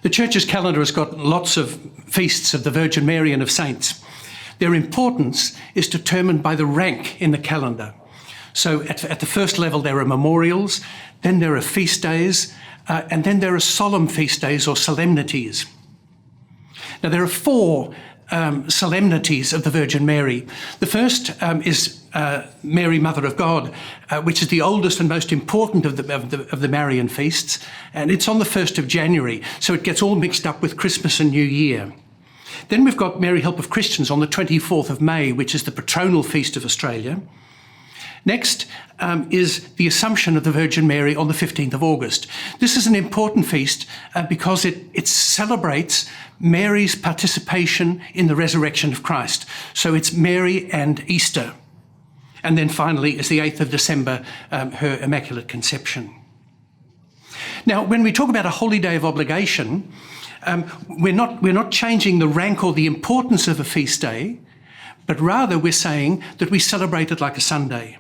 The Church's calendar has got lots of feasts of the Virgin Mary and of saints. Their importance is determined by the rank in the calendar. So at the first level, there are memorials, then there are feast days, and then there are solemn feast days or solemnities. Now, there are four solemnities of the Virgin Mary. The first is Mary, Mother of God, which is the oldest and most important of the Marian feasts, and it's on the 1st of January, so it gets all mixed up with Christmas and New Year. Then we've got Mary, Help of Christians on the 24th of May, which is the patronal feast of Australia. Next is the Assumption of the Virgin Mary on the 15th of August. This is an important feast because it celebrates Mary's participation in the resurrection of Christ. So it's Mary and Easter. And then finally is the 8th of December, her Immaculate Conception. Now, when we talk about a holy day of obligation, we're not changing the rank or the importance of a feast day, but rather we're saying that we celebrate it like a Sunday.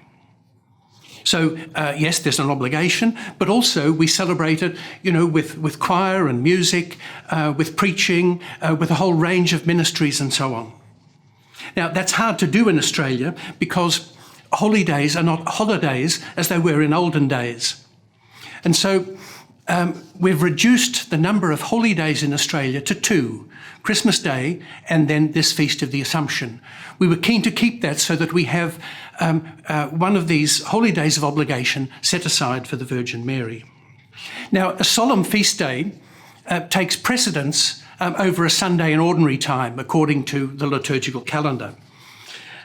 So, yes, there's an obligation, but also we celebrate it, with choir and music, with preaching, with a whole range of ministries and so on. Now, that's hard to do in Australia because holy days are not holidays as they were in olden days. And so we've reduced the number of holy days in Australia to 2, Christmas Day and then this Feast of the Assumption. We were keen to keep that so that we have one of these holy days of obligation set aside for the Virgin Mary. Now, a solemn feast day takes precedence over a Sunday in ordinary time, according to the liturgical calendar.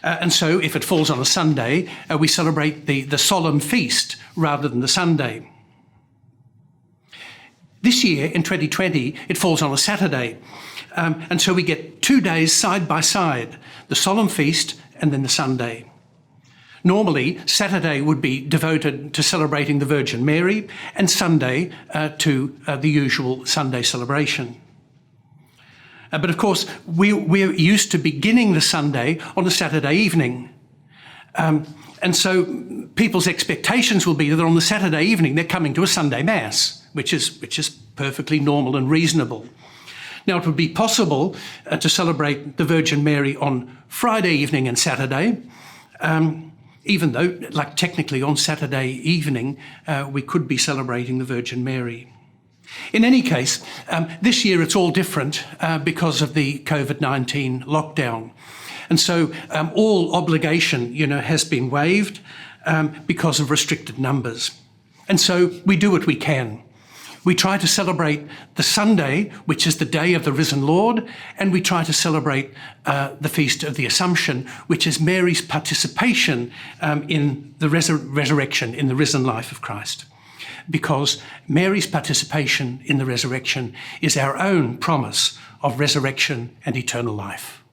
And so if it falls on a Sunday, we celebrate the solemn feast rather than the Sunday. This year, in 2020, it falls on a Saturday. And so we get 2 days side by side, the solemn feast and then the Sunday. Normally, Saturday would be devoted to celebrating the Virgin Mary and Sunday to the usual Sunday celebration. But of course, we're used to beginning the Sunday on a Saturday evening. And so people's expectations will be that on the Saturday evening, they're coming to a Sunday Mass, which is perfectly normal and reasonable. Now, it would be possible to celebrate the Virgin Mary on Friday evening and Saturday, even though, technically on Saturday evening, we could be celebrating the Virgin Mary. In any case, this year it's all different because of the COVID-19 lockdown. And so all obligation, has been waived because of restricted numbers. And so we do what we can. We try to celebrate the Sunday, which is the day of the risen Lord, and we try to celebrate the Feast of the Assumption, which is Mary's participation in the resurrection, in the risen life of Christ. Because Mary's participation in the resurrection is our own promise of resurrection and eternal life.